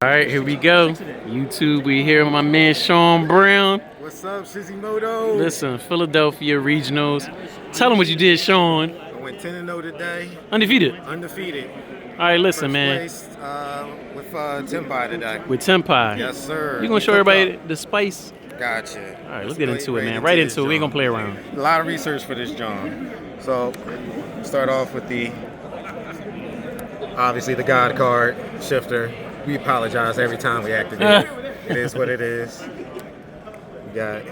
All right, here we go. YouTube, we here with my man Shawn Brown. What's up, Shizimoto? Listen, Philadelphia Regionals. Tell them what you did, Shawn. I went 10-0 today. Undefeated. Undefeated. All right, listen, First man. place with Tenpai today. With Tenpai. Yes, sir. You gonna show everybody the spice? Gotcha. All right, let's get into it, man. Right into it. We ain't gonna play around. A lot of research for this John. So, start off with obviously the God card shifter. We apologize every time we activate it. It is what it is. We got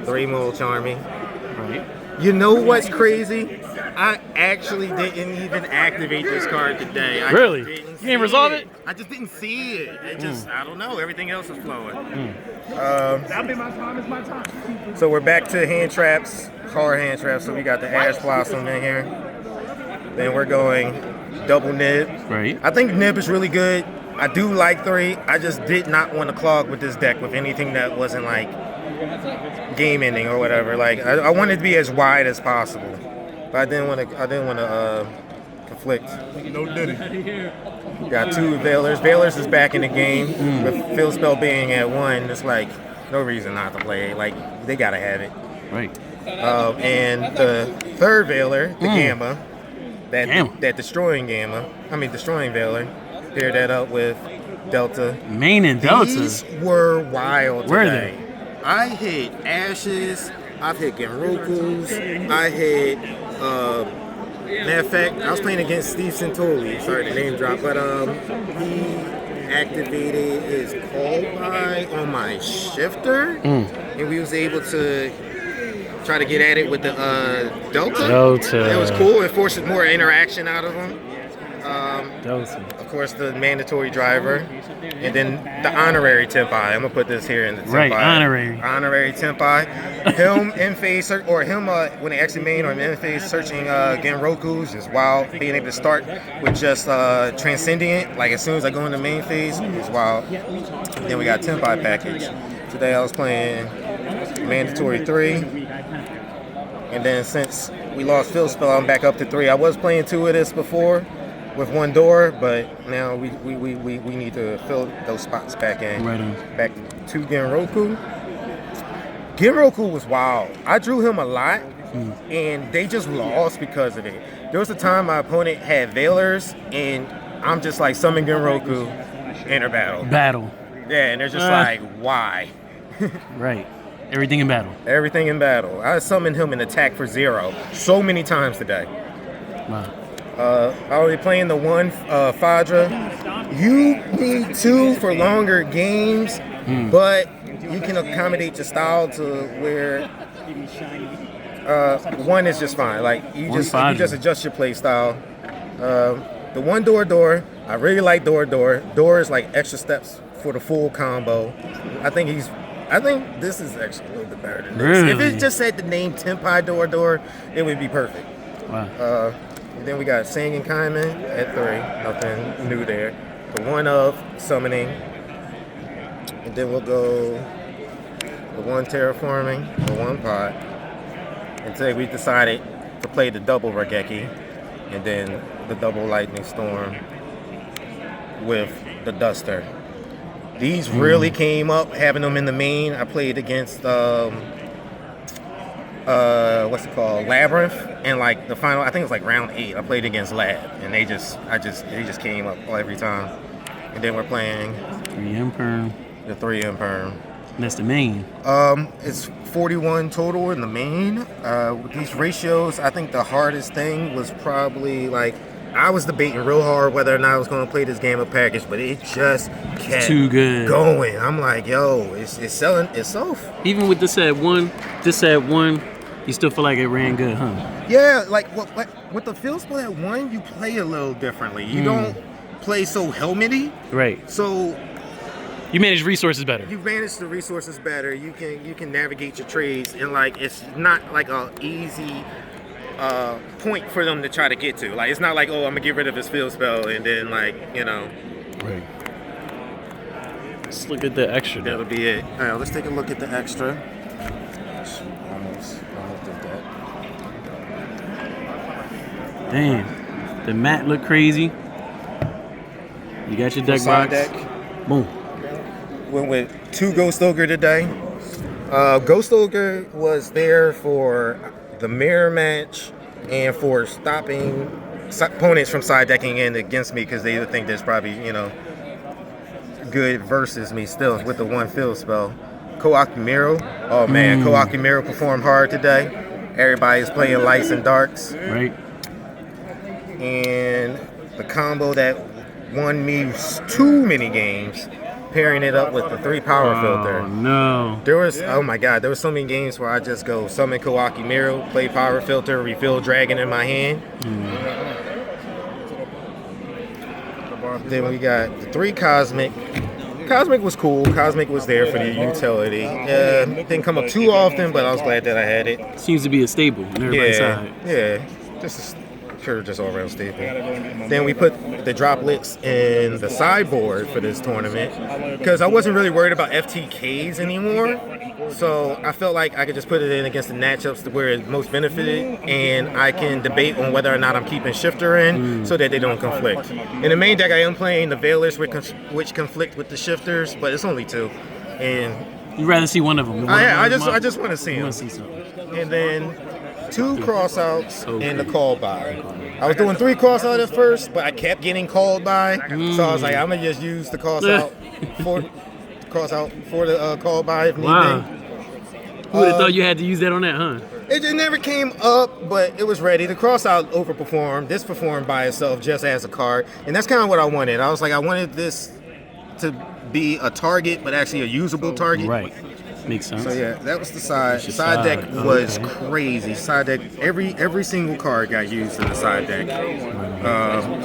3 Mole Charming. Right. You know what's crazy? I actually didn't even activate this card today. Really? You didn't resolve it? I just didn't see it. It just, I don't know. Everything else is flowing. That'll be my time. It's my time. So we're back to hand traps, hard hand traps. So we got the Ash Blossom in here. Then we're going double nib. Right. I think nib is really good. I do like 3. I just did not want to clog with this deck with anything that wasn't like game ending or whatever. Like I wanted to be as wide as possible, but I didn't want to conflict. No diddy. Got 2 Veilers. Veilers is back in the game with Field Spell being at 1. It's like no reason not to play it. Like they gotta have it. Right. And the 3rd Veiler, the Gamma, that destroying Veiler. Pair that up with Delta. Main and Delta. These were wild Were today. I hit Ashes. I've hit Genroku's. I hit. Matter of fact, I was playing against Steve Santoli. Sorry to name drop, but he activated his call by on my shifter, and we was able to try to get at it with the Delta. It was cool. It forced more interaction out of him. Of course, the mandatory driver, and then the honorary Tenpai. I'm gonna put this here in the Tenpai. Right, Honorary Tenpai. Him in phase or him when they exit main or in phase searching Genroku's is wild. Being able to start with just Transcendent, like as soon as I go into main phase, is wild. And then we got Tenpai package. Today I was playing mandatory 3. And then since we lost Field Spell, I'm back up to 3. I was playing 2 of this before with 1 door, but now we need to fill those spots back in. Right on. Back to Genroku. Genroku was wild. I drew him a lot, and they just lost because of it. There was a time my opponent had Veilers, and I'm just like, summon Genroku, enter battle. Yeah, and they're just like, why? Right. Everything in battle. Everything in battle. I summoned him and attack for 0 so many times today. Wow. Already playing the 1 Fadra. You need 2 for longer games, but you can accommodate your style to where 1 is just fine. Like you just adjust your play style. The 1 door. I really like door. Door is like extra steps for the full combo. I think this is actually a little bit better than this. Really? If it just said the name Tenpai door, it would be perfect. Wow. And then we got Singing Kaiman at 3. Nothing new there. The 1 of summoning. And then we'll go the 1 terraforming, the 1 pot. And today we decided to play the double Regeki and then the double Lightning Storm with the Duster. These really came up having them in the main. I played against what's it called, Labyrinth, and like the final, I think it was like round 8. I played against Lab, and they just came up every time. And then we're playing 3 Imperm. the 3 Imperm. That's the main. It's 41 total in the main. With these ratios, I think the hardest thing was probably like, I was debating real hard whether or not I was going to play this game of package, but it just kept too good going. I'm like, yo, it's selling itself. Even with this at 1, you still feel like it ran good, huh? Yeah, like with the field split at 1, you play a little differently. You don't play so helmety. Right. So you manage resources better. You manage the resources better. You can navigate your trades, and like it's not like a easy point for them to try to get to. Like it's not like, oh, I'm gonna get rid of his field spell and then like, you know. Right. Let's look at the extra. That'll be it. All right, let's take a look at the extra. Almost did that. Damn. The mat look crazy. You got your deck Side box. deck. Boom. Went with 2 Ghost Ogre today. Ghost Ogre was there for the mirror match and for stopping opponents from side decking in against me because they think there's probably, good versus me still with the 1 field spell. Koakimiro. Oh man, Koakimiro performed hard today. Everybody's playing lights and darks. Right. And the combo that won me too many games, pairing it up with the 3 power filter. Oh no. There was, oh my god, there was so many games where I just go summon Koakimiro, play power filter, refill dragon in my hand. Then we got the 3 Cosmic. Cosmic was cool. Cosmic was there for the utility. Didn't come up too often, but I was glad that I had it. Seems to be a staple on everybody's side. Yeah. Just all around staple. Then we put the droplets in the sideboard for this tournament because I wasn't really worried about FTKs anymore. So I felt like I could just put it in against the matchups where it most benefited, and I can debate on whether or not I'm keeping Shifter in so that they don't conflict. In the main deck, I am playing the Veilers, which conflict with the Shifters, but it's only 2. And You'd rather see one of them. I just want to see You them. want to see something. And then 2 crossouts and the call by. I was doing 3 crossout at first, but I kept getting called by, so I was like, I'm gonna just use the crossout for the call by if need Wow. be. Who would have thought you had to use that on that, huh? It just never came up, but it was ready. The crossout overperformed. This performed by itself just as a card, and that's kind of what I wanted. I was like, I wanted this to be a target, but actually a usable target. Right. Makes sense. So yeah, that was the side. Your Side deck side. was Okay. crazy. Side deck, every single card got used in the side deck.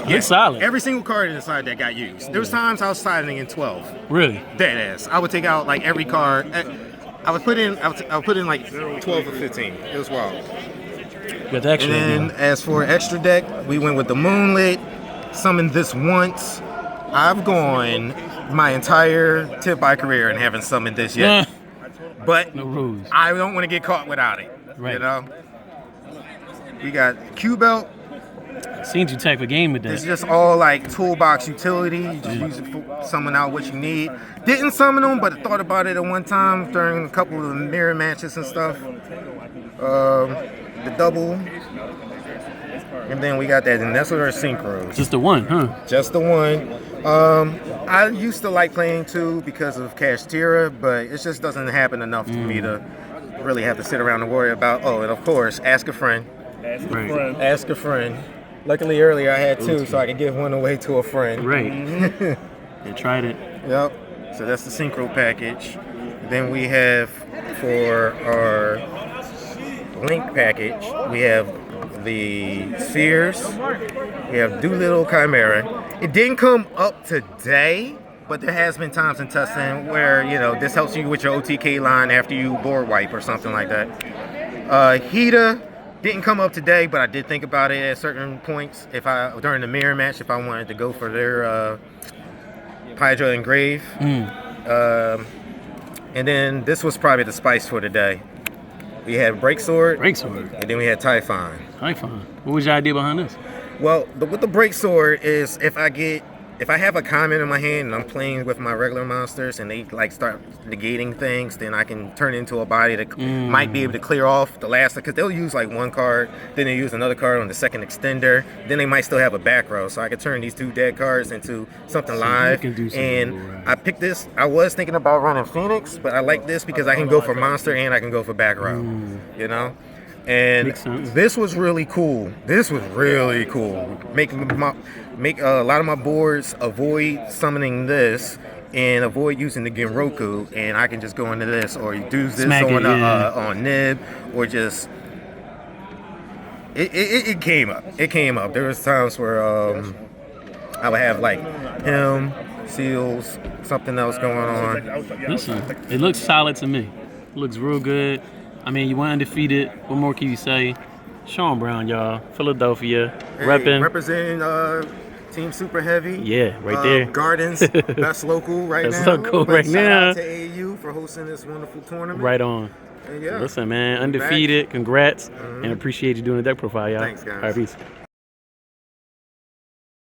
It's solid. Every single card in the side deck got used. There was times I was siding in 12. Really? Dead ass. I would take out like every card. I would put in like 12 or 15. It was wild. Got the extra. And then as for extra deck, we went with the Moonlit. Summoned this once. I've gone my entire Tenpai career and haven't summoned this yet. But No rules. I don't want to get caught without it. Right. You know? We got Q Belt. Seen you type of game with It's that. just all like toolbox utility. You just use it for summon out what you need. Didn't summon them, but thought about it at one time during a couple of the mirror matches and stuff. The double. And then we got that, and that's what our synchros. Just the one, huh? Just the one. I used to like playing 2 because of Kashtira, but it just doesn't happen enough for me to really have to sit around and worry about. Oh, and of course, ask a friend. Right. Ask a friend. Luckily, earlier I had 2, so I could give one away to a friend. Right. They tried it. Yep. So that's the synchro package. Then we have for our link package, we have the Spheres. We have Doolittle Chimera. It didn't come up today, but there has been times in testing where, this helps you with your OTK line after you board wipe or something like that. Hida didn't come up today, but I did think about it at certain points during the mirror match if I wanted to go for their Hydra Engrave. And then this was probably the spice for today. We had Breaksword. Breaksword. And then we had Typhon. Typhon. What was your idea behind this? Well, with the Breaksword is if I have a comment in my hand and I'm playing with my regular monsters and they like start negating things, then I can turn it into a body that might be able to clear off the last, because they'll use like one card, then they use another card on the second extender, then they might still have a back row, so I could turn these 2 dead cards into something live. can do something And cool, right. I picked this. I was thinking about running Phoenix, but I like this because I can go for monster and I can go for back row. And Makes sense. this was really cool. Make a lot of my boards avoid summoning this and avoid using the Genroku, and I can just go into this or do this Smack it, on Nib, or just it came up. It came up. There was times where I would have like him, Seals, something else going on. Listen, it looks solid to me. It looks real good. I mean, you went undefeated. What more can you say? Shawn Brown, y'all. Philadelphia. Representing Team Super Heavy. Yeah, right there. Gardens, best local right That's now. local But right shout now. out to AU for hosting this wonderful tournament. Right on. And yeah, Listen, man, undefeated. Congrats. And appreciate you doing the deck profile, y'all. Thanks, guys. All right, peace.